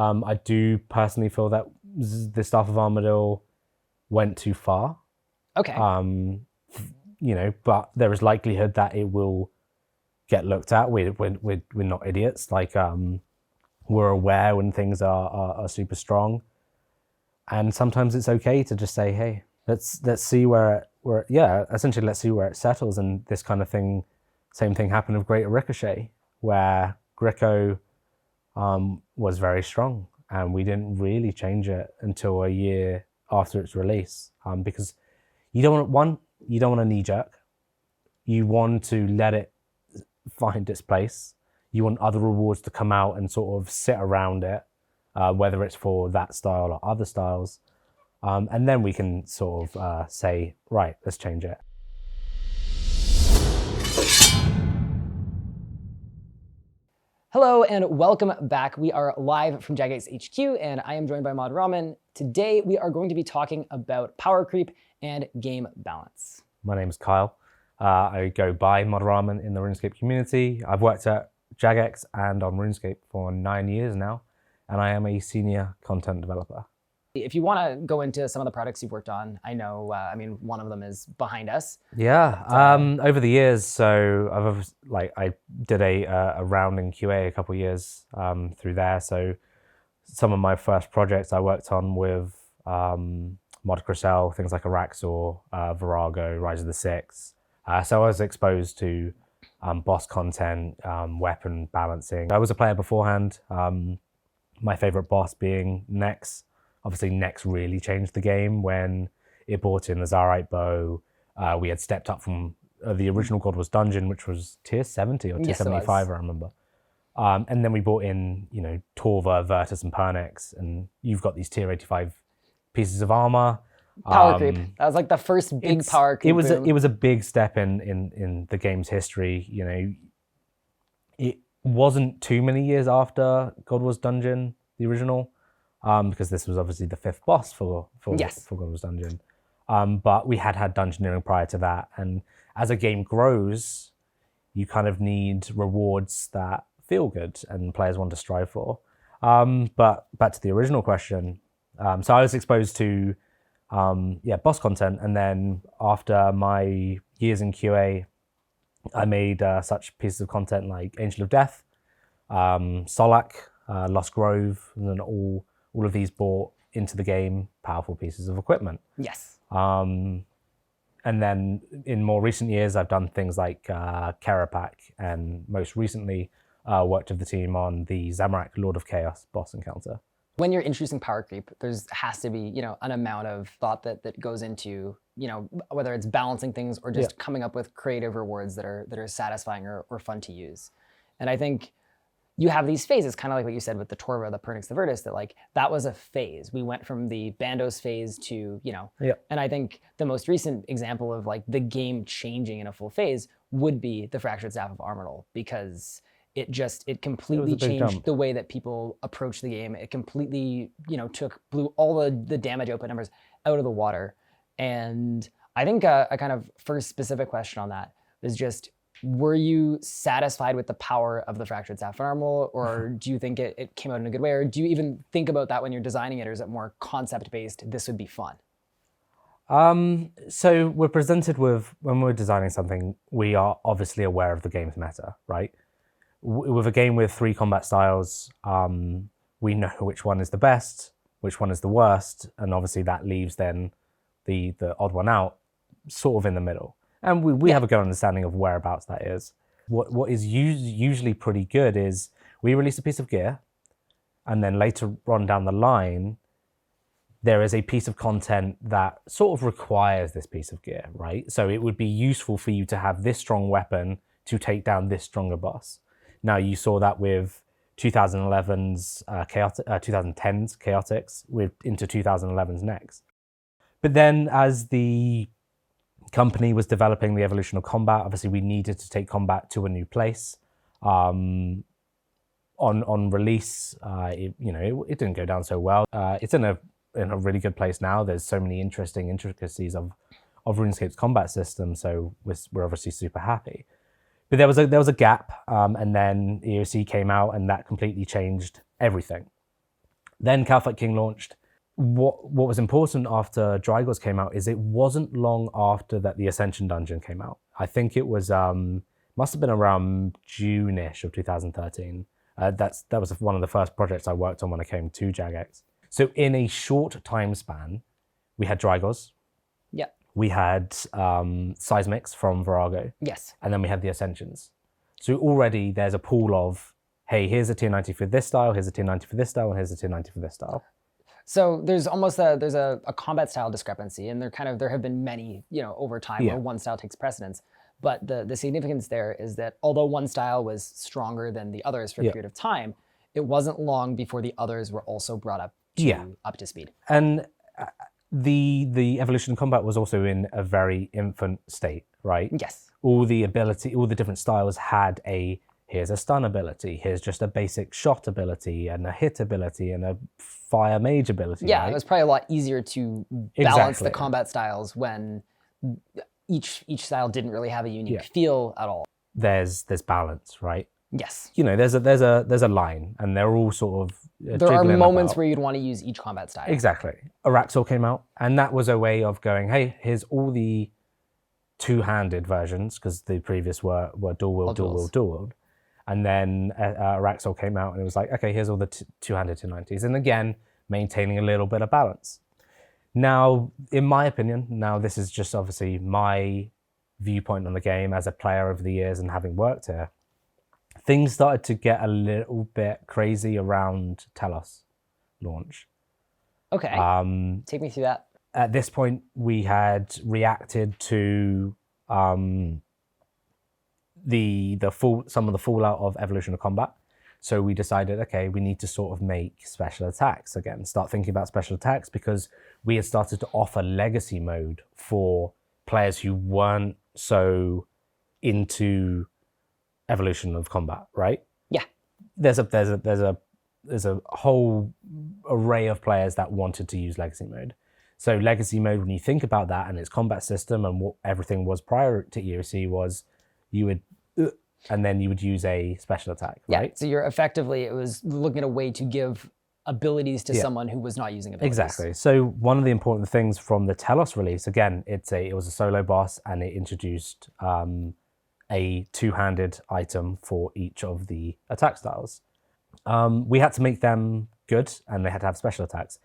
I do personally feel that the Staff of Armadyl went too far. Okay. But there is likelihood that it will get looked at. We're not idiots. Like, we're aware when things are super strong, and sometimes it's okay to just say, hey, let's see essentially let's see where it settles. And this kind of thing, same thing happened with Greater Ricochet, where Greco was very strong, and we didn't really change it until a year after its release, because you don't want to knee jerk. You want to let it find its place. You want other rewards to come out and sort of sit around it, whether it's for that style or other styles. And then we can sort of say, right, let's change it. Hello and welcome back. We are live from Jagex HQ and I am joined by Mod Ramen. Today we are going to be talking about power creep and game balance. My name is Kyle. I go by Mod Ramen in the RuneScape community. I've worked at Jagex and on RuneScape for 9 years now, and I am a senior content developer. If you want to go into some of the products you've worked on, I know, one of them is behind us. Yeah, over the years, so I did a round in QA a couple of years through there. So some of my first projects I worked on with Mod Crisel, things like Araxor, Virago, Rise of the Six. So I was exposed to boss content, weapon balancing. I was a player beforehand. My favorite boss being Nex. Obviously, Nex really changed the game when it brought in the Zarite bow. We had stepped up from the original God Wars Dungeon, which was tier 70 or tier 75, I remember. And then we brought in, Torva, Virtus, and Pernix, and you've got these tier 85 pieces of armor. Power creep. That was like the first big power creep. It was a big step in the game's history. It wasn't too many years after God Wars Dungeon, the original. Because this was obviously the fifth boss for God Wars Dungeon. But we had Dungeoneering prior to that. And as a game grows, you kind of need rewards that feel good and players want to strive for. But back to the original question. So I was exposed to boss content. And then after my years in QA, I made such pieces of content like Angel of Death, Solak, Lost Grove, and then all of these brought into the game powerful pieces of equipment. Yes. And then in more recent years, I've done things like Kerapak, and most recently worked with the team on the Zamorak Lord of Chaos boss encounter. When you're introducing power creep, has to be, an amount of thought that goes into, whether it's balancing things or just coming up with creative rewards that are satisfying or fun to use. And I think you have these phases, kind of like what you said with the Torva, the Pernix, the Virtus, that was a phase. We went from the Bandos phase to, and I think the most recent example of like the game changing in a full phase would be the Fractured Staff of Armadyl, because it completely changed the way that people approach the game. It completely, blew all the damage output numbers out of the water. And I think a kind of first specific question on that is just, were you satisfied with the power of the Fractured Staff of Armadyl, or do you think it came out in a good way? Or do you even think about that when you're designing it, or is it more concept-based, this would be fun? So we're presented with, when we're designing something, we are obviously aware of the game's meta, right? With a game with 3 combat styles, we know which one is the best, which one is the worst, and obviously that leaves then the odd one out sort of in the middle. And we have a good understanding of whereabouts that is. What is usually pretty good is we release a piece of gear, and then later on down the line, there is a piece of content that sort of requires this piece of gear, right? So it would be useful for you to have this strong weapon to take down this stronger boss. Now, you saw that with 2011's 2010's Chaotix, into 2011's Nex. But then as the company was developing the evolution of combat, obviously we needed to take combat to a new place. On release, it didn't go down so well. It's in a really good place now. There's so many interesting intricacies of RuneScape's combat system, so we're obviously super happy. But there was a gap, and then EOC came out, and that completely changed everything. Then Calfight King launched. What was important after Drygos came out is it wasn't long after that the Ascension Dungeon came out. I think it was must have been around June-ish of 2013. That was one of the first projects I worked on when I came to Jagex. So in a short time span, we had Drygos. Yeah. We had Seismics from Virago. Yes. And then we had the Ascensions. So already there's a pool of, hey, here's a tier 90 for this style, here's a tier 90 for this style, and here's a tier 90 for this style. So there's almost a combat style discrepancy, and there have been many, over time where one style takes precedence. But the significance there is that although one style was stronger than the others for a period of time, it wasn't long before the others were also brought up to speed. And the evolution in combat was also in a very infant state, right? Yes. All the different styles had here's a stun ability, here's just a basic shot ability, and a hit ability, and a fire mage ability. Yeah, right? It was probably a lot easier to balance the combat styles when each style didn't really have a unique feel at all. There's balance, right? Yes. There's a line, and they're all sort of there are moments where you'd want to use each combat style. Exactly. Araxor came out, and that was a way of going, hey, here's all the two-handed versions, because the previous were dual-wield. And then Araxor came out, and it was like, okay, here's all the two-handed 290s. And again, maintaining a little bit of balance. Now, in my opinion, this is just obviously my viewpoint on the game as a player over the years and having worked here, things started to get a little bit crazy around Telos launch. Okay. Take me through that. At this point, we had reacted to some of the fallout of Evolution of Combat. So we decided, okay, we need to sort of make special attacks again, start thinking about special attacks, because we had started to offer legacy mode for players who weren't so into Evolution of Combat, right? Yeah. There's a whole array of players that wanted to use legacy mode. So legacy mode, when you think about that and its combat system and what everything was prior to EOC, was you would and then you would use a special attack, right? Yeah, so it was looking at a way to give abilities to someone who was not using abilities. Exactly. So one of the important things from the Telos release, again, it was a solo boss, and it introduced a two-handed item for each of the attack styles. We had to make them good, and they had to have special attacks.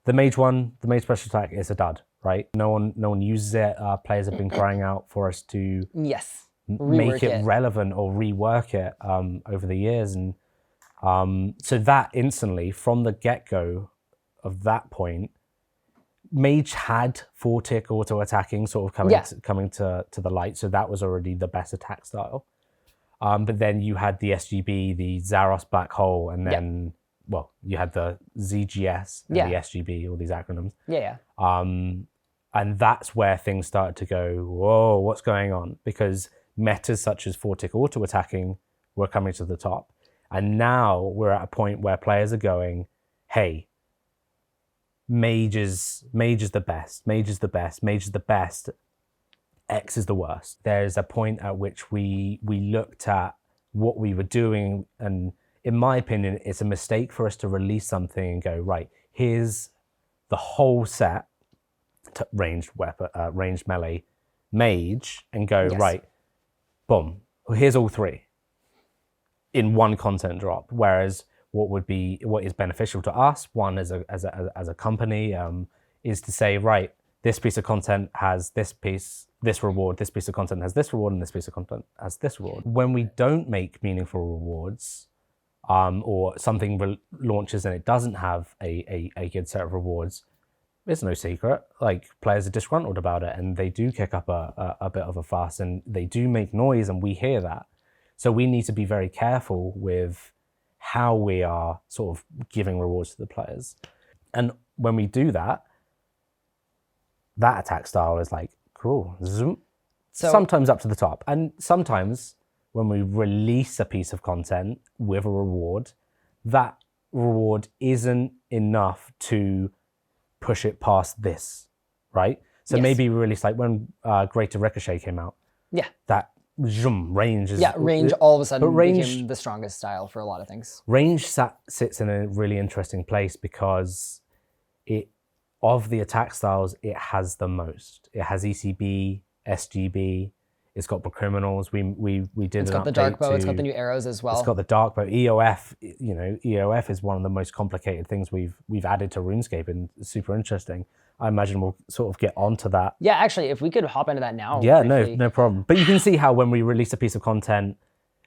The mage special attack is a dud, right? No one uses it. Players have been crying out for us to make it relevant or rework it over the years, and so that instantly, from the get-go of that point, mage had 4-tick auto attacking sort of coming to the light, so that was already the best attack style. But then you had the SGB, the Zaros Black Hole, and then you had the ZGS and the SGB, all these acronyms. And that's where things started to go, whoa, what's going on? Because metas such as 4-tick auto attacking were coming to the top. And now we're at a point where players are going, hey, mage is the best, mage is the best, mage is the best, X is the worst. There's a point at which we looked at what we were doing, and in my opinion, it's a mistake for us to release something and go, right, here's the whole set, ranged weapon, ranged melee, mage, and go, right, boom, here's all three in one content drop. Whereas what is beneficial to us, one as a company, is to say, right, this piece of content has this reward, this piece of content has this reward, and this piece of content has this reward. When we don't make meaningful rewards, or something launches and it doesn't have a good set of rewards, it's no secret. Like, players are disgruntled about it, and they do kick up a bit of a fuss, and they do make noise, and we hear that. So we need to be very careful with how we are sort of giving rewards to the players. And when we do that, that attack style is like, cool, zoom, sometimes up to the top. And sometimes when we release a piece of content with a reward, that reward isn't enough to push it past this, right? So maybe we released, like when Greater Ricochet came out, that range is range all of a sudden range, became the strongest style for a lot of things. Range sits in a really interesting place because of the attack styles, it has the most. It has ECB, SGB. It's got the criminals. We did. It's got the dark bow. It's got the new arrows as well. It's got the dark bow. EOF. EOF is one of the most complicated things we've added to RuneScape, and it's super interesting. I imagine we'll sort of get onto that. Yeah, actually, if we could hop into that now. Yeah, briefly. no problem. But you can see how when we release a piece of content,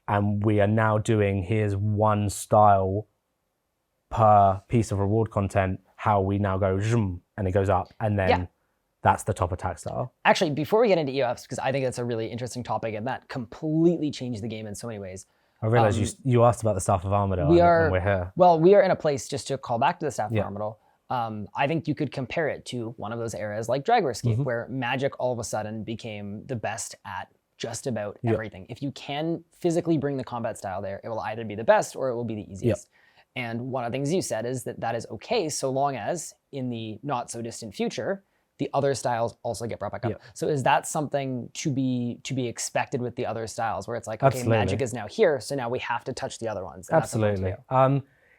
and we are now doing here's one style per piece of reward content, how we now go and it goes up, and then that's the top attack style. Actually, before we get into EOFs, because I think that's a really interesting topic, and that completely changed the game in so many ways. I realize you asked about the Staff of Armadyl, and we're here. Well, we are in a place, just to call back to the Staff of Armadyl. I think you could compare it to one of those eras like RuneScape, where magic all of a sudden became the best at just about everything. If you can physically bring the combat style there, it will either be the best or it will be the easiest. And one of the things you said is that is okay so long as in the not so distant future, the other styles also get brought back up. So is that something to be expected with the other styles, where it's like, okay, magic is now here, so now we have to touch the other ones? Absolutely.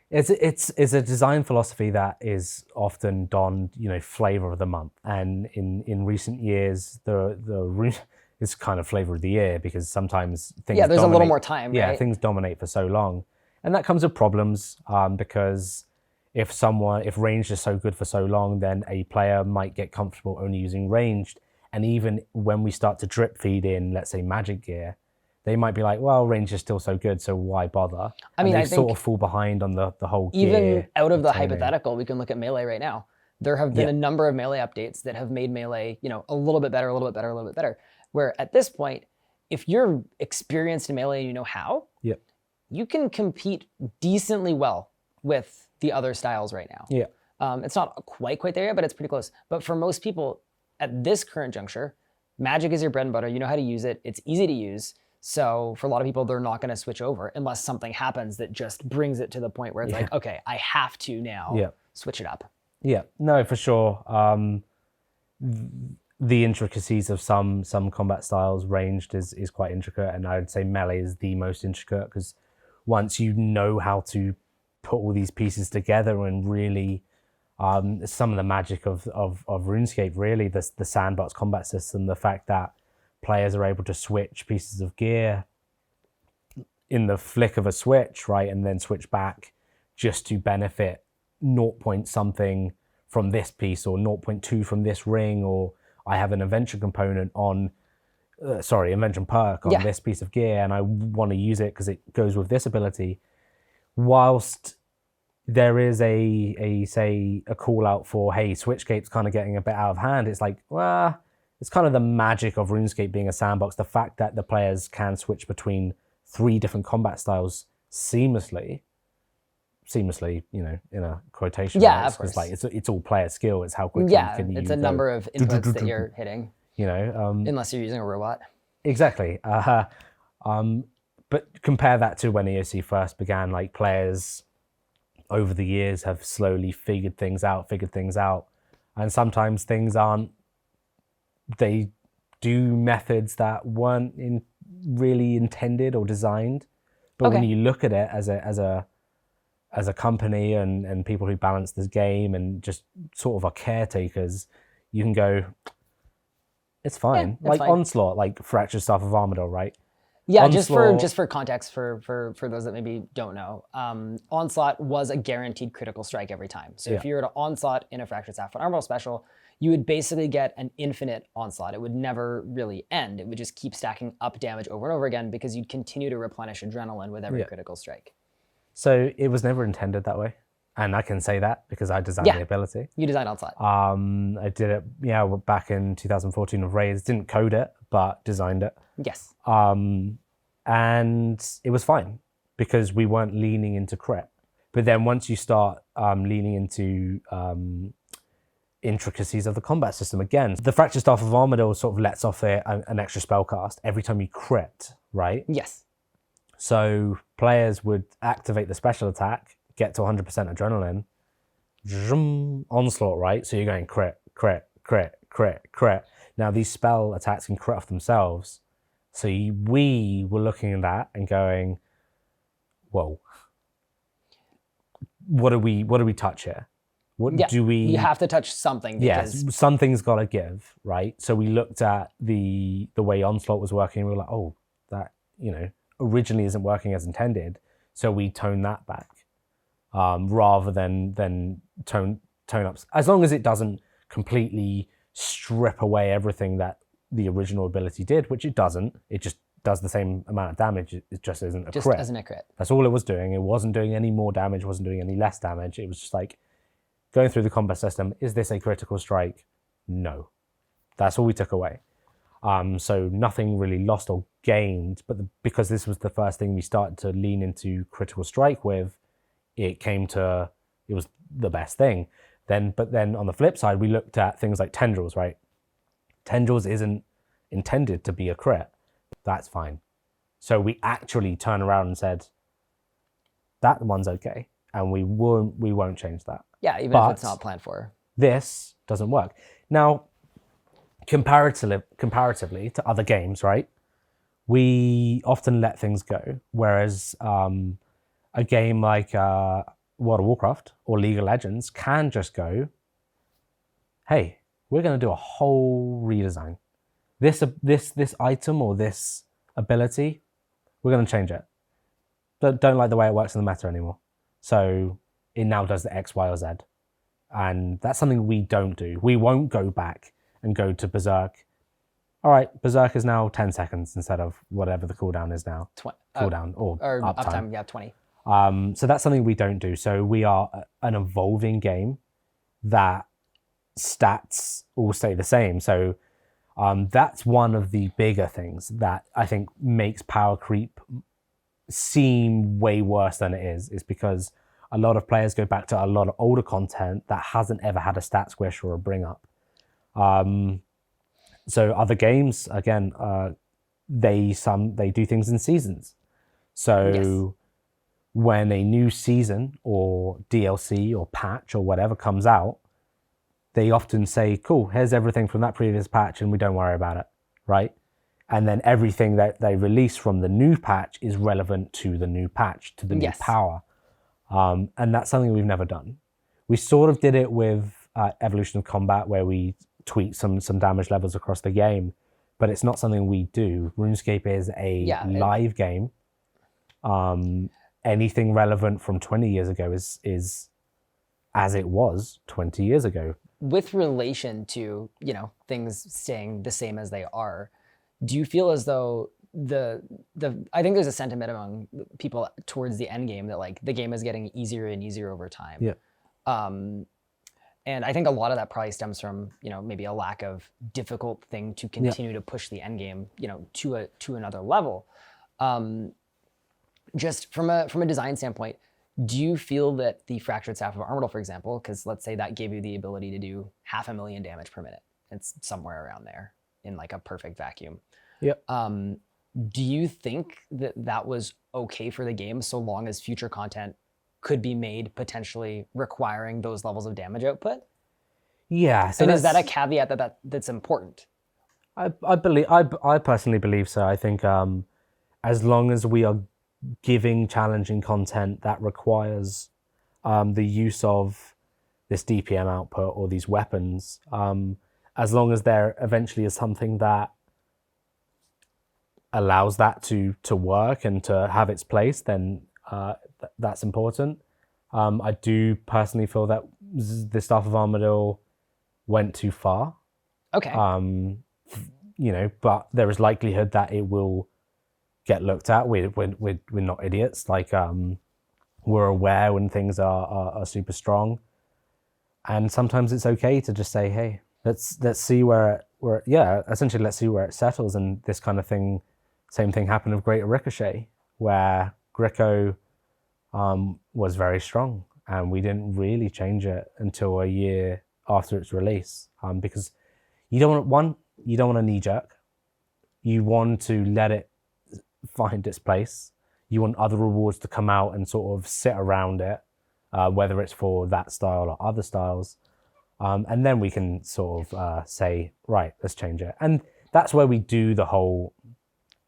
It's a design philosophy that is often donned, flavor of the month. And in recent years, the rune is kind of flavor of the year, because sometimes things there's a little more time, right? Things dominate for so long. And that comes with problems, because if ranged is so good for so long, then a player might get comfortable only using ranged. And even when we start to drip feed in, let's say, magic gear, they might be like, well, range is still so good, so why bother? I mean, and I they think sort of fall behind on the whole gear. Even out of the hypothetical, we can look at melee right now. There have been a number of melee updates that have made melee, a little bit better, a little bit better, a little bit better. Where at this point, if you're experienced in melee and you know how, you can compete decently well with the other styles right now. It's not quite there yet, but it's pretty close. But for most people at this current juncture, magic is your bread and butter. You know how to use it. It's easy to use. So for a lot of people, they're not going to switch over unless something happens that just brings it to the point where it's like, okay, I have to now switch it up. Yeah, no, for sure. The intricacies of some combat styles, ranged is quite intricate, and I would say melee is the most intricate, because once you know how to put all these pieces together and really some of the magic of RuneScape, really the sandbox combat system, the fact that players are able to switch pieces of gear in the flick of a switch, right, and then switch back just to benefit 0. something from this piece, or 0.2 from this ring, or I have an invention component on, invention perk on this piece of gear, and I want to use it because it goes with this ability. Whilst there is a call out for, hey, switchscape's kind of getting a bit out of hand, it's like, well, it's kind of the magic of RuneScape being a sandbox. The fact that the players can switch between 3 different combat styles seamlessly, in a quotation marks, of course. Like it's all player skill. It's how quickly can you it's a number of inputs that you're hitting. Unless you're using a robot. Exactly. But compare that to when EOC first began. Like, players over the years have slowly figured things out, and sometimes things aren't. They do methods that weren't really intended or designed. But when you look at it as a company and people who balance this game and just sort of are caretakers, you can go, it's fine. It's fine. Onslaught, like Fractured Staff of Armadyl, right? Yeah, Onslaught, just for context, for those that maybe don't know, Onslaught was a guaranteed critical strike every time. So if you were to Onslaught in a Fractured Staff of Armadyl special, you would basically get an infinite Onslaught. It would never really end. It would just keep stacking up damage over and over again, because you'd continue to replenish adrenaline with every critical strike. So it was never intended that way. And I can say that because I designed the ability. You designed Onslaught. I did it, back in 2014 with Raids. Didn't code it, but designed it. Yes. And it was fine because we weren't leaning into crit. But then once you start leaning into intricacies of the combat system, again, the Fractured Staff of Armadyl sort of lets off an extra spell cast every time you crit, right? Yes. So players would activate the special attack, get to 100% adrenaline, onslaught, right? So you're going crit, crit, crit, crit, crit. Now these spell attacks can crit off themselves. So we were looking at that and going, whoa, what do we touch here? What do we? You have to touch something. Because... Yes, something's got to give, right? So we looked at the way onslaught was working. We were like, oh, that originally isn't working as intended. So we tone that back, rather than tone up. As long as it doesn't completely strip away everything that the original ability did, which it doesn't. It just does the same amount of damage. It just isn't a crit. Just isn't a crit. That's all it was doing. It wasn't doing any more damage. Wasn't doing any less damage. It was just like going through the combat system. Is this a critical strike? No. That's all we took away. So nothing really lost or gained, but because this was the first thing we started to lean into critical strike with, it was the best thing. But then on the flip side, we looked at things like tendrils, right? Tendrils isn't intended to be a crit. That's fine. So we actually turned around and said, that one's okay. And we won't change that. Yeah, even if it's not planned for. This doesn't work. Now, comparatively to other games, right? We often let things go. Whereas a game like World of Warcraft or League of Legends can just go, hey, we're going to do a whole redesign. This item or this ability, we're going to change it. But don't like the way it works in the meta anymore. So it now does the X, Y, or Z. And that's something we don't do. We won't go back and go to Berserk. All right, Berserk is now 10 seconds instead of whatever the cooldown is now. Cooldown or uptime. Yeah, 20. So that's something we don't do. So we are an evolving game that stats all stay the same. So that's one of the bigger things that I think makes power creep seem way worse than it is because a lot of players go back to a lot of older content that hasn't ever had a stat squish or a bring up. So other games, again, they do things in seasons. So yes. When a new season or DLC or patch or whatever comes out, they often say, cool, here's everything from that previous patch and we don't worry about it, right? And then everything that they release from the new patch is relevant to the new patch, to the new power. And that's something we've never done. We sort of did it with Evolution of Combat where we tweak some damage levels across the game, but it's not something we do. RuneScape is a live game. Anything relevant from 20 years ago is as it was 20 years ago. With relation to, things staying the same as they are, do you feel as though I think there's a sentiment among people towards the end game that like the game is getting easier and easier over time. Yeah. And I think a lot of that probably stems from, maybe a lack of difficult thing to continue to push the end game, to another level. Just from a design standpoint, do you feel that the Fractured Staff of Armadyl, for example, because let's say that gave you the ability to do 500,000 damage per minute, it's somewhere around there in like a perfect vacuum. Yep. Do you think that that was okay for the game so long as future content could be made potentially requiring those levels of damage output? Yeah. So and is that a caveat that's important? I personally believe so. I think as long as we are giving challenging content that requires the use of this DPM output or these weapons, as long as there eventually is something that allows that to work and to have its place, then that's important. I do personally feel that the Staff of Armadyl went too far. Okay. But there is likelihood that it will get looked at. We're not idiots. Like we're aware when things are super strong, and sometimes it's okay to just say, hey, let's see essentially let's see where it settles. And this kind of thing, same thing happened with Greater Ricochet, where Greco was very strong, and we didn't really change it until a year after its release, because you don't want to knee jerk. You want to let it find its place. You want other rewards to come out and sort of sit around it, whether it's for that style or other styles, and then we can sort of say, right, let's change it. And that's where we do the whole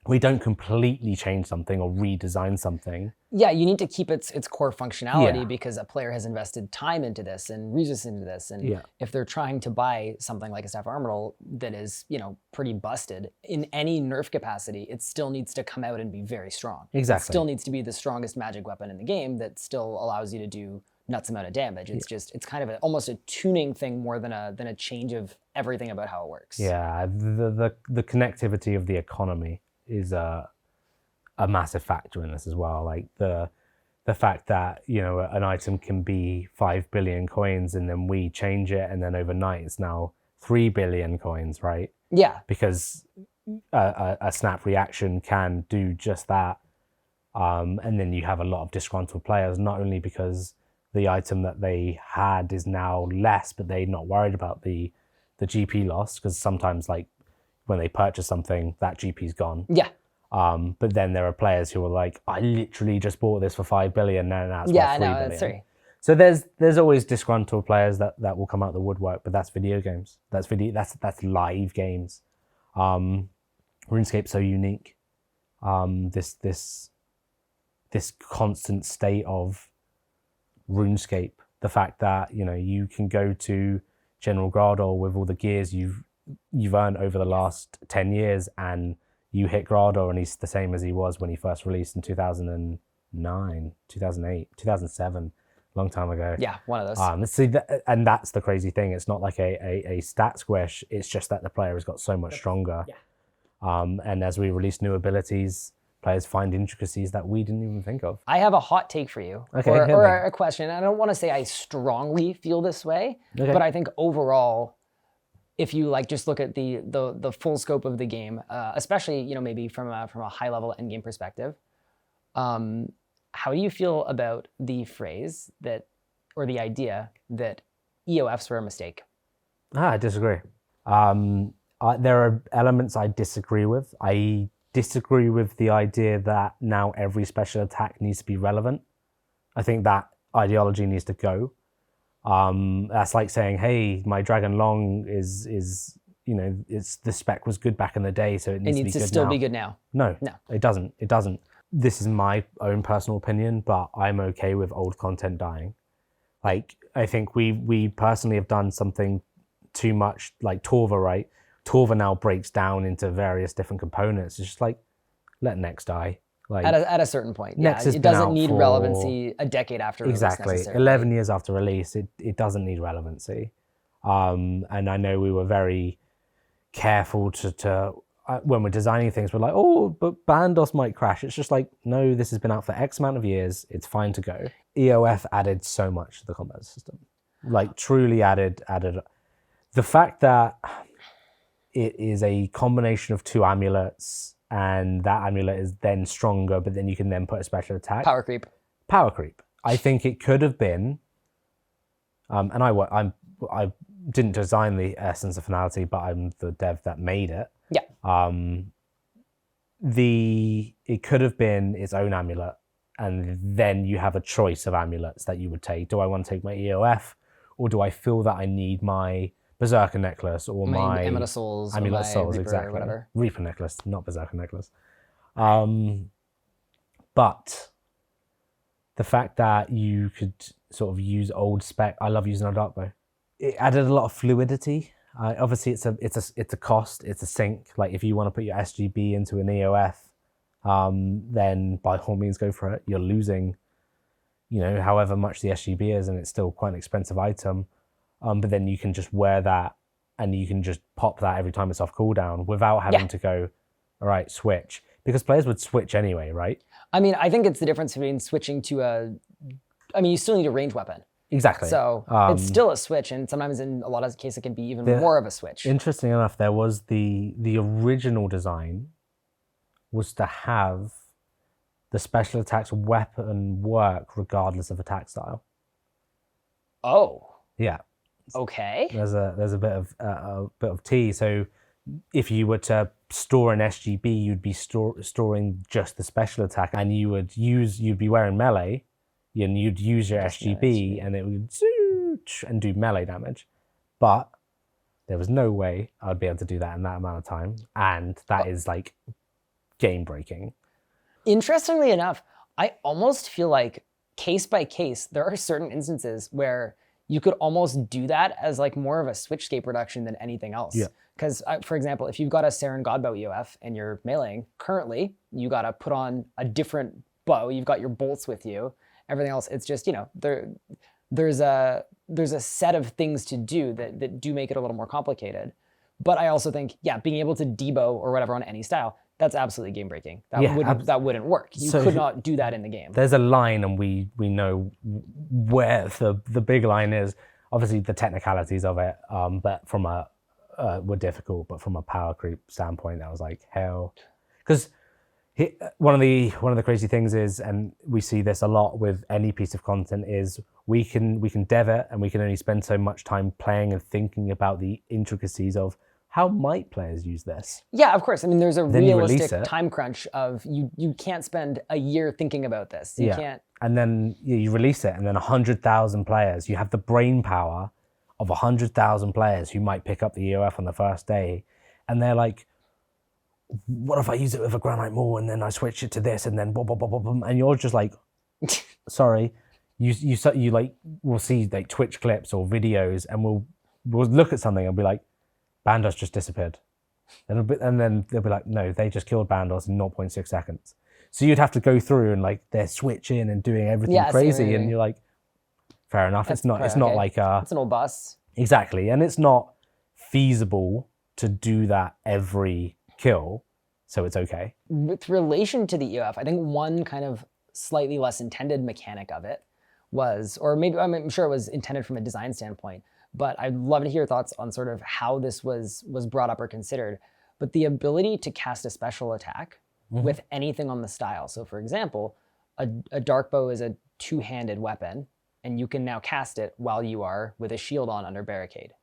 we don't completely change something or redesign something. Yeah, you need to keep its core functionality Yeah. because a player has invested time into this and resources into this. And Yeah. if they're trying to buy something like a Staff of Armadyl that is, pretty busted in any nerf capacity, it still needs to come out and be very strong. Exactly. It still needs to be the strongest magic weapon in the game that still allows you to do nuts amount of damage. It's just, it's kind of almost a tuning thing more than a change of everything about how it works. Yeah, the connectivity of the economy is a massive factor in this as well. Like the fact that, an item can be 5 billion coins and then we change it and then overnight it's now 3 billion coins, right? Yeah. Because a snap reaction can do just that. And then you have a lot of disgruntled players, not only because the item that they had is now less, but they're not worried about the GP loss, because sometimes, like, when they purchase something, that GP's gone. Yeah. But then there are players who are like, I literally just bought this for 5 billion, now it's Yeah, worth 3 no, billion. that's right. So there's always disgruntled players that will come out the woodwork, but that's video games. That's live games. RuneScape's so unique. This constant state of RuneScape, the fact that you can go to General Gradol with all the gears you've earned over the last 10 years, and you hit Gradol and he's the same as he was when he first released in 2009, 2008, 2007, long time ago. Yeah, one of those. See, and that's the crazy thing. It's not like a stat squish. It's just that the player has got so much stronger. Yeah. And as we release new abilities, players find intricacies that we didn't even think of. I have a hot take for you, Okay, or a question. I don't want to say I strongly feel this way, Okay. but I think overall, if you just look at the full scope of the game, especially maybe from a high level end game perspective, how do you feel about the phrase that, or the idea that EOFs were a mistake? I disagree. There are elements I disagree with. I disagree with the idea that now every special attack needs to be relevant. I think that ideology needs to go. That's like saying, hey, my Dragon Long is it's the spec was good back in the day, so it needs to still be good now. No, it doesn't. This is my own personal opinion, but I'm okay with old content dying. Like, I think we personally have done something too much, like Torva, right? Torva now breaks down into various different components. It's just like, let Nex die. Like, at a certain point, Nex it doesn't need relevancy a decade after release. Exactly, 11 years after release, it doesn't need relevancy. And I know we were very careful to when we're designing things, we're like, oh, but Bandos might crash. It's just like, no, this has been out for X amount of years. It's fine to go. EOF added so much to the combat system, like truly added. The fact that it is a combination of 2 amulets, and that amulet is then stronger, but then you can then put a special attack. Power creep. I think it could have been, and I didn't design the Essence of Finality, but I'm the dev that made it. Yeah. It could have been its own amulet, and then you have a choice of amulets that you would take. Do I want to take my EOF, or do I feel that I need my Berserker necklace or my Amulet of Souls, Amulet of Souls, Reaper, exactly. or whatever. Reaper necklace, not Berserker necklace. But the fact that you could sort of use old spec, I love using a dark bow. It added a lot of fluidity. Obviously, it's a cost, it's a sink. Like, if you want to put your SGB into an EOF, then by all means go for it. You're losing, however much the SGB is, and it's still quite an expensive item. But then you can just wear that, and you can just pop that every time it's off cooldown without having to go, all right, switch. Because players would switch anyway, right? I mean, I think it's the difference between switching to you still need a ranged weapon. Exactly. So it's still a switch, and sometimes in a lot of cases it can be even more of a switch. Interesting enough, there was the original design was to have the special attacks weapon work regardless of attack style. Oh. Yeah. Okay. There's a bit of tea. So if you were to store an SGB, you'd be storing just the special attack, and you'd be wearing melee, and you'd use your SGB, and it would and do melee damage. But there was no way I'd be able to do that in that amount of time, and that is like game breaking. Interestingly enough, I almost feel like case by case, there are certain instances where you could almost do that as like more of a switchscape reduction than anything else. Yeah. Because, for example, if you've got a Saren Godbow EOF and you're meleeing, currently you got to put on a different bow. You've got your bolts with you. Everything else, it's just, you know, there's a set of things to do that do make it a little more complicated. But I also think, yeah, being able to debow or whatever on any style, that's absolutely game breaking. That wouldn't work. You could not do that in the game. There's a line, and we know where the big line is. Obviously, the technicalities of it, but from a were difficult. But from a power creep standpoint, that was like hell. Because one of the crazy things is, and we see this a lot with any piece of content, is we can dev it, and we can only spend so much time playing and thinking about the intricacies of how might players use this? Yeah, of course. I mean, there's a realistic time crunch of you can't spend a year thinking about this. You can't. And then you release it, and then 100,000 players. You have the brain power of 100,000 players who might pick up the EOF on the first day, and they're like, "What if I use it with a Granite Maul, and then I switch it to this, and then blah blah blah blah blah?" And you're just like, "Sorry." You like, we'll see like Twitch clips or videos, and we'll look at something and be like, Bandos just disappeared. And then they'll be like, no, they just killed Bandos in 0.6 seconds. So you'd have to go through and like they're switching and doing everything crazy, and you're like, fair enough. It's not like it's an old boss. Exactly, and it's not feasible to do that every kill, so it's okay. With relation to the EOF, I think one kind of slightly less intended mechanic of it was, or maybe I'm sure it was intended from a design standpoint, but I'd love to hear your thoughts on sort of how this was brought up or considered. But the ability to cast a special attack with anything on the style. So for example, a dark bow is a two-handed weapon, and you can now cast it while you are with a shield on under barricade.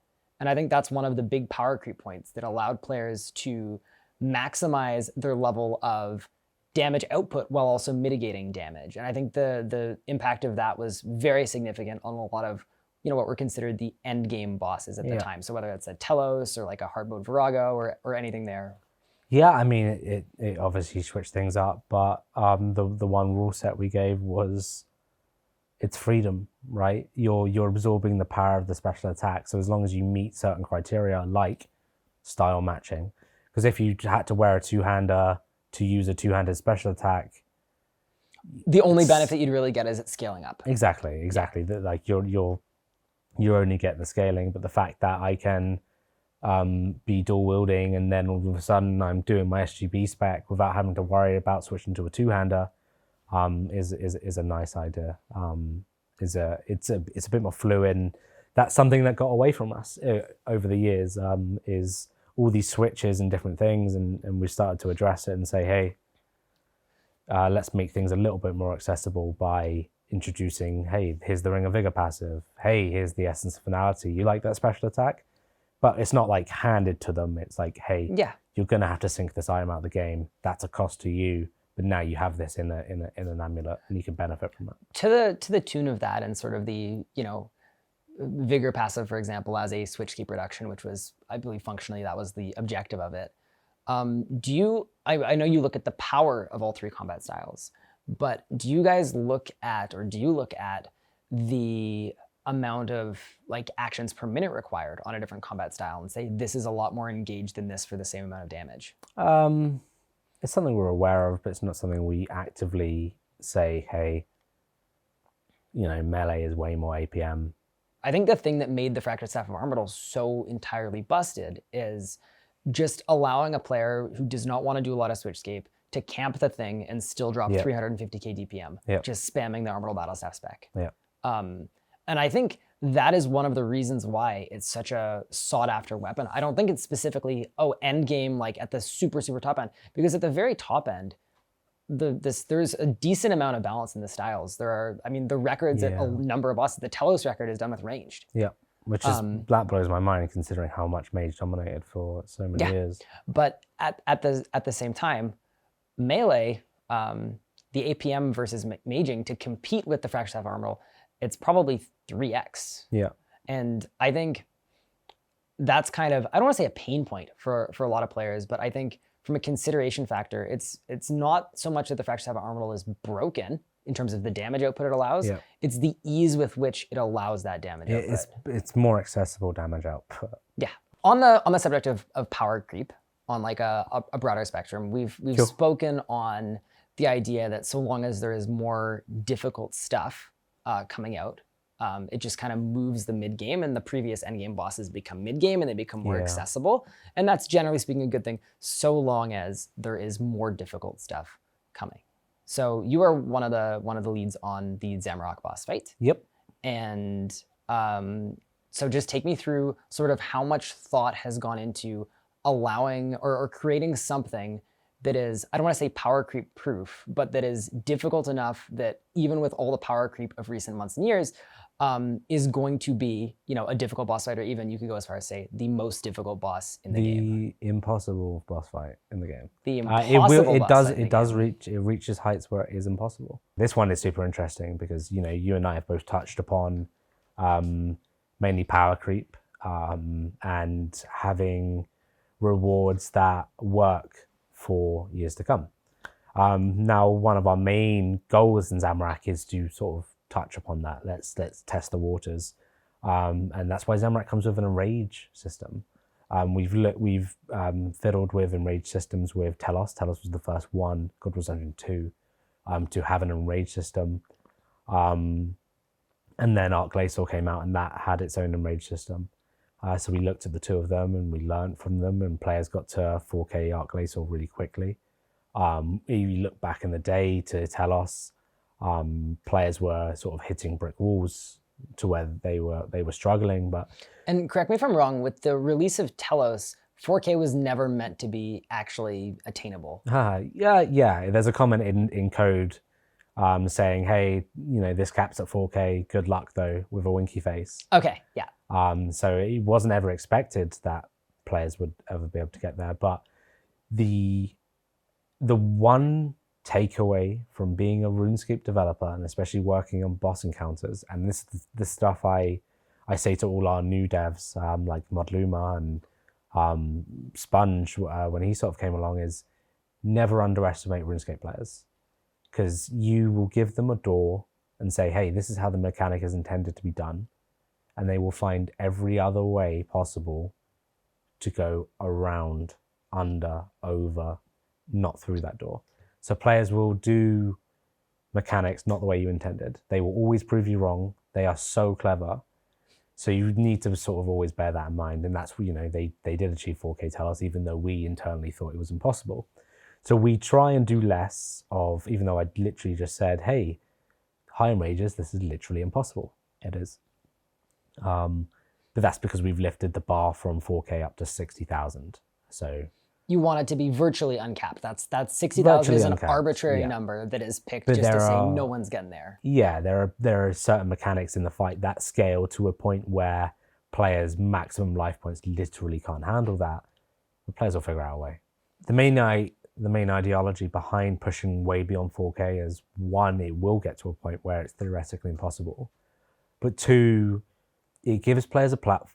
And I think that's one of the big power creep points that allowed players to maximize their level of damage output while also mitigating damage. And I think the impact of that was very significant on a lot of, you know, what were considered the end game bosses at the time. So whether it's a Telos or like a hard mode Virago or anything there. Yeah, I mean, it obviously switched things up, but the one rule set we gave was it's freedom, right? You're absorbing the power of the special attack. So as long as you meet certain criteria like style matching, because if you had to wear a two-hander to use a two-handed special attack, the only benefit you'd really get is it scaling up. Exactly. Like you only get the scaling, but the fact that I can be dual wielding, and then all of a sudden I'm doing my SGB spec without having to worry about switching to a two-hander is a nice idea. It's a bit more fluid. That's something that got away from us over the years, is all these switches and different things, and we started to address it and say, hey, let's make things a little bit more accessible by introducing, hey, here's the Ring of Vigor passive. Hey, here's the Essence of Finality. You like that special attack? But it's not like handed to them. It's like, hey, you're going to have to sync this item out of the game. That's a cost to you. But now you have this in an amulet, and you can benefit from it. To the tune of that, and sort of the, you know, Vigor passive, for example, as a switchscape reduction, which was, I believe, functionally that was the objective of it. I know you look at the power of all three combat styles, but do you look at the amount of like actions per minute required on a different combat style and say this is a lot more engaged than this for the same amount of damage? It's something we're aware of, but it's not something we actively say, hey, you know, melee is way more APM. I think the thing that made the Fractured Staff of Armadyl so entirely busted is just allowing a player who does not want to do a lot of switchscape to camp the thing and still drop 350k DPM, just spamming the Armadyl Battle Staff spec. And I think that is one of the reasons why it's such a sought after weapon. I don't think it's specifically, end game, like at the super, super top end, because at the very top end, there's a decent amount of balance in the styles. There are, I mean, the records at a number of bosses, the Telos record is done with ranged. Yeah, which is, that blows my mind considering how much Mage dominated for so many years. But at the same time, melee, the APM versus maging to compete with the Fractured Staff of Armadyl, it's probably 3x. Yeah. And I think that's kind of, I don't want to say a pain point for a lot of players, but I think from a consideration factor, it's not so much that the Fractured Staff of Armadyl is broken in terms of the damage output it allows. Yeah. It's the ease with which it allows that damage output. It's more accessible damage output. Yeah. On the subject of power creep, on like a broader spectrum, we've spoken on the idea that so long as there is more difficult stuff coming out, it just kind of moves the mid game, and the previous end game bosses become mid game and they become more accessible. And that's generally speaking a good thing, so long as there is more difficult stuff coming. So you are one of the leads on the Zamorak boss fight. Yep. And so just take me through sort of how much thought has gone into allowing or creating something that is, I don't want to say power creep proof, but that is difficult enough that even with all the power creep of recent months and years, is going to be, a difficult boss fight, or even you could go as far as say the most difficult boss in the game. The impossible boss fight in the game. The impossible it reaches heights where it is impossible. This one is super interesting because, you and I have both touched upon mainly power creep and having rewards that work for years to come. Now, one of our main goals in Zamorak is to sort of touch upon that. Let's test the waters, and that's why Zamorak comes with an enrage system. We've fiddled with enrage systems with Telos. Telos was the first one, God Wars Dungeon 2, to have an enrage system. And then Arc Glacial came out, and that had its own enrage system. So we looked at the two of them and we learned from them, and players got to 4K Arc Glacial really quickly. If you look back in the day to Telos, players were sort of hitting brick walls to where they were struggling. And correct me if I'm wrong, with the release of Telos, 4K was never meant to be actually attainable. Yeah. There's a comment in code saying, hey, this caps at 4K. Good luck though, with a winky face. Okay, yeah. So it wasn't ever expected that players would ever be able to get there. But the one takeaway from being a RuneScape developer, and especially working on boss encounters, and this is the stuff I say to all our new devs, like Modluma and Sponge, when he sort of came along, is never underestimate RuneScape players, because you will give them a door and say, hey, this is how the mechanic is intended to be done, and they will find every other way possible to go around, under, over, not through that door. So players will do mechanics not the way you intended. They will always prove you wrong. They are so clever. So you need to sort of always bear that in mind. And that's, they did achieve 4K Telos, even though we internally thought it was impossible. So we try and do less of, even though I literally just said, hey, high enrages, this is literally impossible. It is. But that's because we've lifted the bar from 4K up to 60,000. So you want it to be virtually uncapped. That's 60,000 is an arbitrary number that is picked just to say no one's getting there. Yeah, there are certain mechanics in the fight that scale to a point where players' maximum life points literally can't handle that. The players will figure out a way. The main ideology behind pushing way beyond 4K is, one, it will get to a point where it's theoretically impossible, but two, it gives players a platform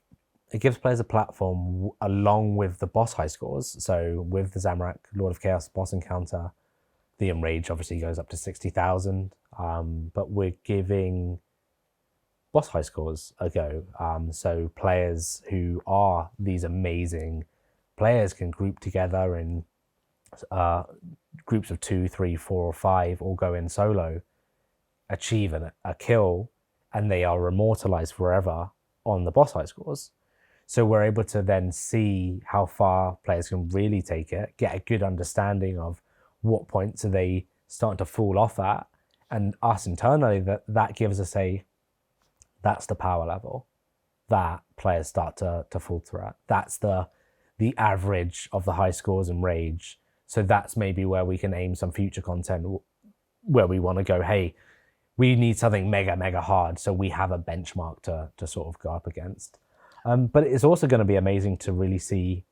along with the boss high scores. So with the Zamorak Lord of Chaos boss encounter, the enrage obviously goes up to 60,000, but we're giving boss high scores a go. So players who are these amazing players can group together in groups of 2, 3, 4, or 5, or go in solo, achieve a kill, and they are immortalized forever on the boss high scores. So we're able to then see how far players can really take it, get a good understanding of what points are they starting to fall off at, and us internally, that gives us that's the power level that players start to falter at. That's the average of the high scores and rage. So that's maybe where we can aim some future content where we want to go, hey, we need something mega, mega hard, so we have a benchmark to sort of go up against. But it's also going to be amazing to really see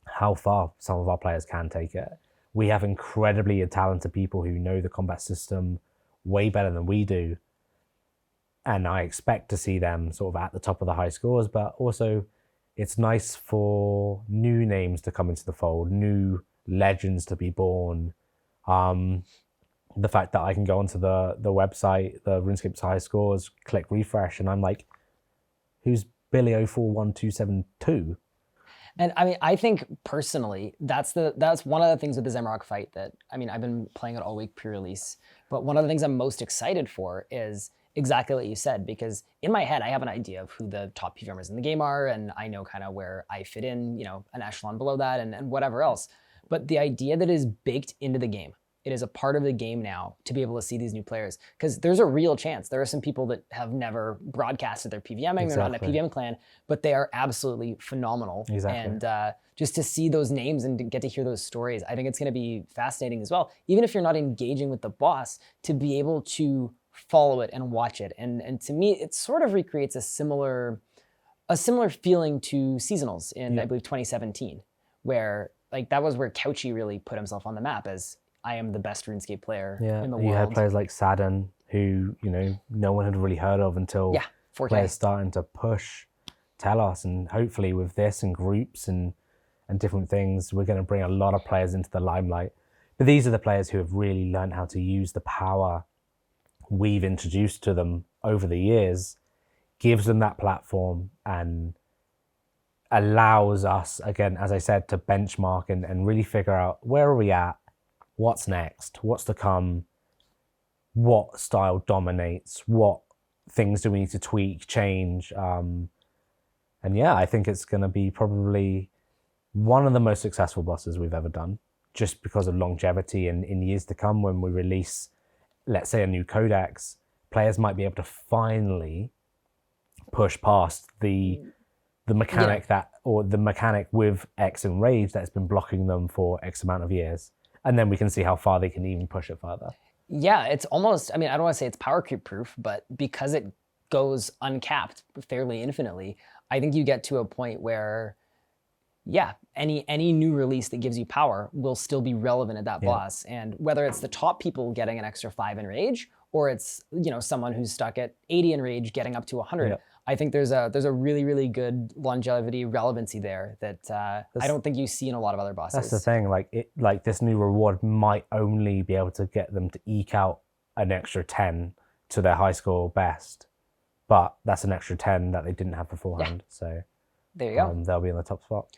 how far some of our players can take it. We have incredibly talented people who know the combat system way better than we do. And I expect to see them sort of at the top of the high scores, but also it's nice for new names to come into the fold, new legends to be born. The fact that I can go onto the website, the RuneScape's high scores, click refresh, and I'm like, who's Billy 041272? And I mean, I think personally, that's one of the things with the Zamorak fight that, I mean, I've been playing it all week pre-release, but one of the things I'm most excited for is exactly what you said, because in my head, I have an idea of who the top PVMers in the game are, and I know kind of where I fit in, you know, an echelon below that and whatever else. But the idea that is baked into the game, it is a part of the game now to be able to see these new players, because there's a real chance. There are some people that have never broadcasted their PVMing, they're not in a PVM clan, but they are absolutely phenomenal. Exactly. And just to see those names and to get to hear those stories, I think it's gonna be fascinating as well. Even if you're not engaging with the boss, to be able to follow it and watch it. And to me, it sort of recreates a similar feeling to seasonals in, I believe, 2017, where like that was where Couchy really put himself on the map as I am the best RuneScape player in the world. You had players like Sadden, who, you know, no one had really heard of until 4K. Players starting to push Telos, and hopefully with this and groups and different things, we're going to bring a lot of players into the limelight. But these are the players who have really learned how to use the power we've introduced to them over the years, gives them that platform and allows us, again, as I said, to benchmark and really figure out where are we at, what's next, what's to come, what style dominates, what things do we need to tweak, change. And yeah, I think it's going to be probably one of the most successful bosses we've ever done, just because of longevity. And in years to come, when we release, let's say, a new codex, players might be able to finally push past the mechanic the mechanic with X and Rage that's been blocking them for X amount of years. And then we can see how far they can even push it further. Yeah, it's almost, I mean, I don't want to say it's power creep proof, but because it goes uncapped fairly infinitely, I think you get to a point where, yeah, any new release that gives you power will still be relevant at that boss. And whether it's the top people getting an extra 5 in Rage, or it's, you know, someone who's stuck at 80 in Rage getting up to 100, I think there's a really, really good longevity relevancy there that I don't think you see in a lot of other bosses. That's the thing, like this new reward might only be able to get them to eke out an extra 10 to their high score best, but that's an extra 10 that they didn't have beforehand. So there you go. They'll be in the top spot.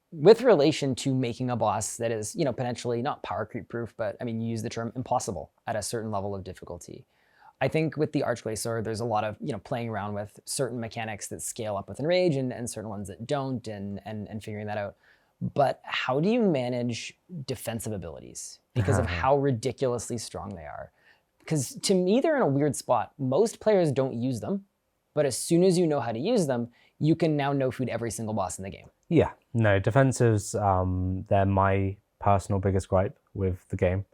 With relation to making a boss that is, you know, potentially not power creep proof, but I mean, you use the term impossible at a certain level of difficulty. I think with the Archglacier, there's a lot of, you know, playing around with certain mechanics that scale up with Enrage and certain ones that don't, and figuring that out. But how do you manage defensive abilities because of how ridiculously strong they are? Because to me, they're in a weird spot. Most players don't use them, but as soon as you know how to use them, you can now no-food every single boss in the game. Yeah, no, defensives, they're my personal biggest gripe with the game.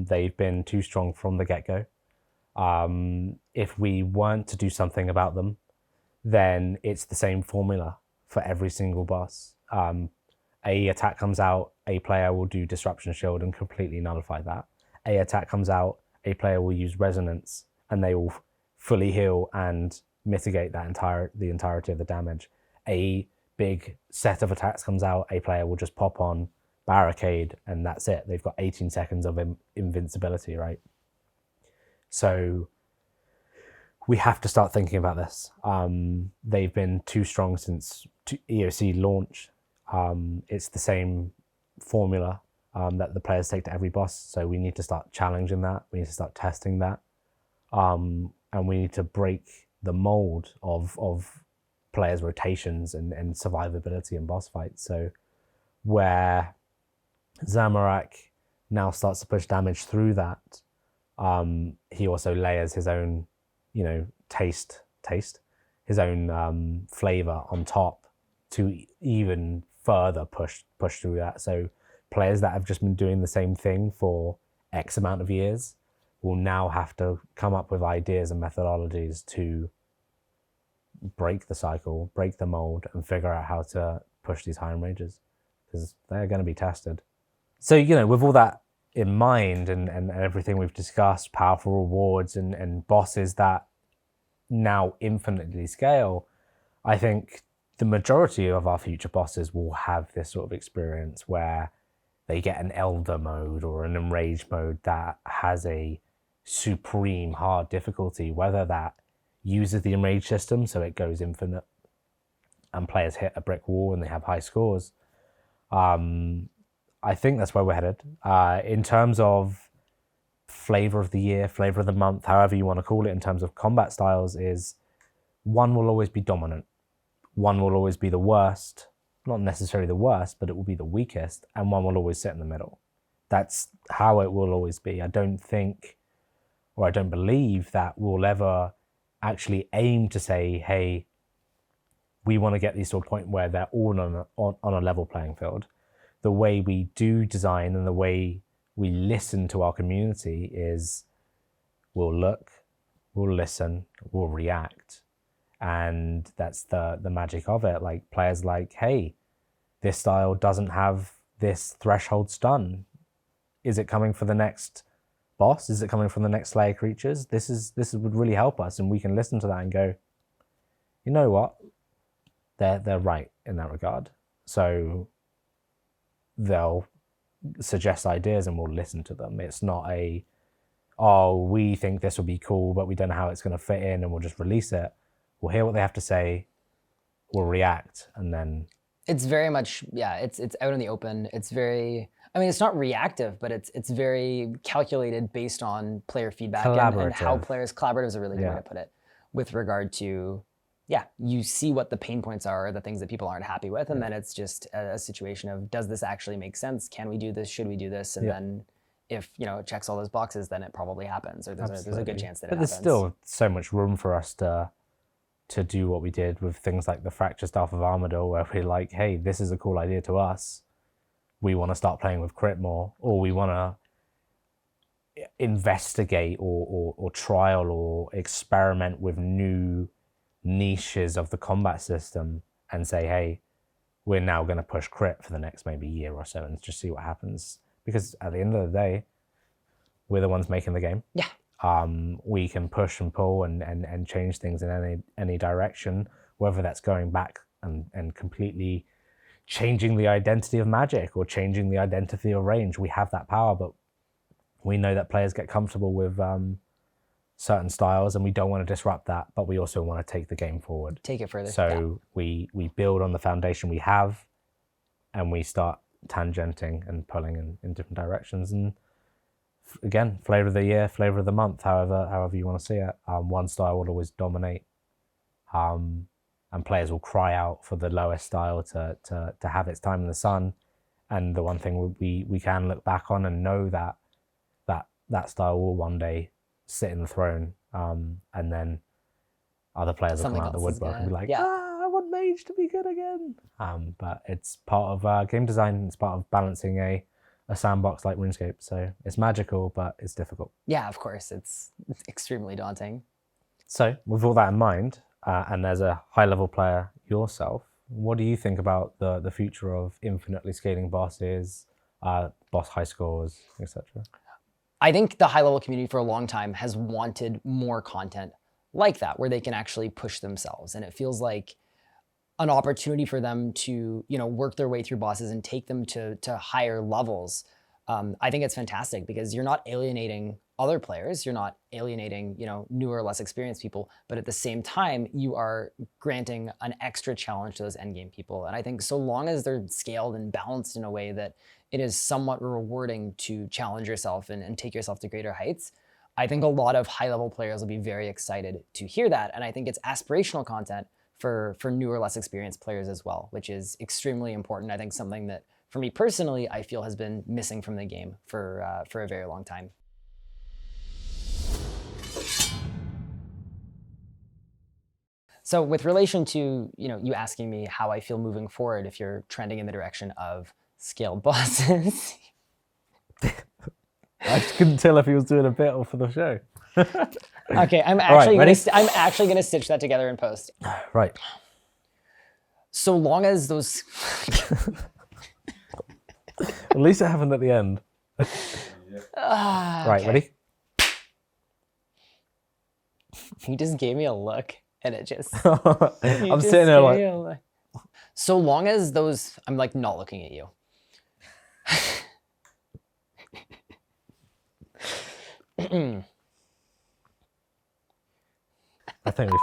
They've been too strong from the get-go. If we weren't to do something about them, then it's the same formula for every single boss. A attack comes out, a player will do Disruption Shield and completely nullify that. A attack comes out, a player will use Resonance and they will fully heal and mitigate that the entirety of the damage. A big set of attacks comes out, a player will just pop on Barricade and that's it. They've got 18 seconds of invincibility, right? So we have to start thinking about this. They've been too strong since EOC launch. It's the same formula that the players take to every boss. So we need to start challenging that. We need to start testing that. And we need to break the mold of players' rotations and survivability in boss fights. So where Zamorak now starts to push damage through that, he also layers his own, you know, his own flavor on top to even further push through that. So players that have just been doing the same thing for X amount of years will now have to come up with ideas and methodologies to break the cycle, break the mold, and figure out how to push these high ranges, because they're going to be tested. So, you know, with all that in mind and everything we've discussed, powerful rewards and bosses that now infinitely scale, I think the majority of our future bosses will have this sort of experience where they get an elder mode or an enraged mode that has a supreme hard difficulty, whether that uses the enrage system so it goes infinite and players hit a brick wall and they have high scores. I think that's where we're headed. In terms of flavor of the year, flavor of the month, however you want to call it, in terms of combat styles, is one will always be dominant. One will always be the worst, not necessarily the worst, but it will be the weakest, and one will always sit in the middle. That's how it will always be. I don't think, or I don't believe that we'll ever actually aim to say, hey, we want to get these to a point where they're all on a level playing field. The way we do design and the way we listen to our community is we'll look, we'll listen, we'll react. And that's the magic of it. Like players like, hey, this style doesn't have this threshold stun. Is it coming for the next boss? Is it coming from the next Slayer creatures? This would really help us, and we can listen to that and go, you know what? They're right in that regard. So they'll suggest ideas and we'll listen to them. It's not we think this will be cool, but we don't know how it's going to fit in, and we'll just release it. We'll hear what they have to say, we'll react, and then... It's very much, it's out in the open. It's very, I mean, it's not reactive, but it's very calculated based on player feedback and how players, collaborative is a really good way to put it, with regard to, you see what the pain points are, the things that people aren't happy with, and then it's just a situation of, does this actually make sense? Can we do this? Should we do this? And then if, it checks all those boxes, then it probably happens, or there's a good chance that it happens. But there's still so much room for us to do what we did with things like the Fractured Staff of Armadyl, where we're like, hey, this is a cool idea to us. We want to start playing with crit more, or we want to investigate or trial or experiment with new niches of the combat system and say, hey, we're now going to push crit for the next maybe year or so and just see what happens. Because at the end of the day, we're the ones making the game. Yeah. We can push and pull and change things in any direction, whether that's going back and completely changing the identity of Magic or changing the identity of range. We have that power, but we know that players get comfortable with certain styles, and we don't want to disrupt that, but we also want to take the game forward. Take it further. So we build on the foundation we have, and we start tangenting and pulling in different directions. And again, flavor of the year, flavor of the month, however you want to see it. One style will always dominate, and players will cry out for the lowest style to have its time in the sun. And the one thing we can look back on and know that style will one day sit in the throne, and then other players will come out of the woodwork and be like, I want mage to be good again. But it's part of game design. It's part of balancing a sandbox like RuneScape. So it's magical, but it's difficult. Yeah, of course. It's extremely daunting. So with all that in mind, and as a high-level player yourself, what do you think about the future of infinitely scaling bosses, boss high scores, etc.? I think the high-level community for a long time has wanted more content like that, where they can actually push themselves. And it feels like an opportunity for them to, work their way through bosses and take them to higher levels. I think it's fantastic because you're not alienating other players. You're not alienating, newer, less experienced people, but at the same time, you are granting an extra challenge to those endgame people. And I think so long as they're scaled and balanced in a way that it is somewhat rewarding to challenge yourself and take yourself to greater heights, I think a lot of high-level players will be very excited to hear that. And I think it's aspirational content for newer, less experienced players as well, which is extremely important. I think something that, for me personally, I feel has been missing from the game for a very long time. So with relation to, you asking me how I feel moving forward, if you're trending in the direction of scaled bosses. I just couldn't tell if he was doing a bit or for the show. Okay, I'm actually gonna stitch that together in post. Right. So long as those at least it happened at the end. Right, okay. ready? He just gave me a look and it just I'm sitting there like, So long as those, I'm like not looking at you. I think we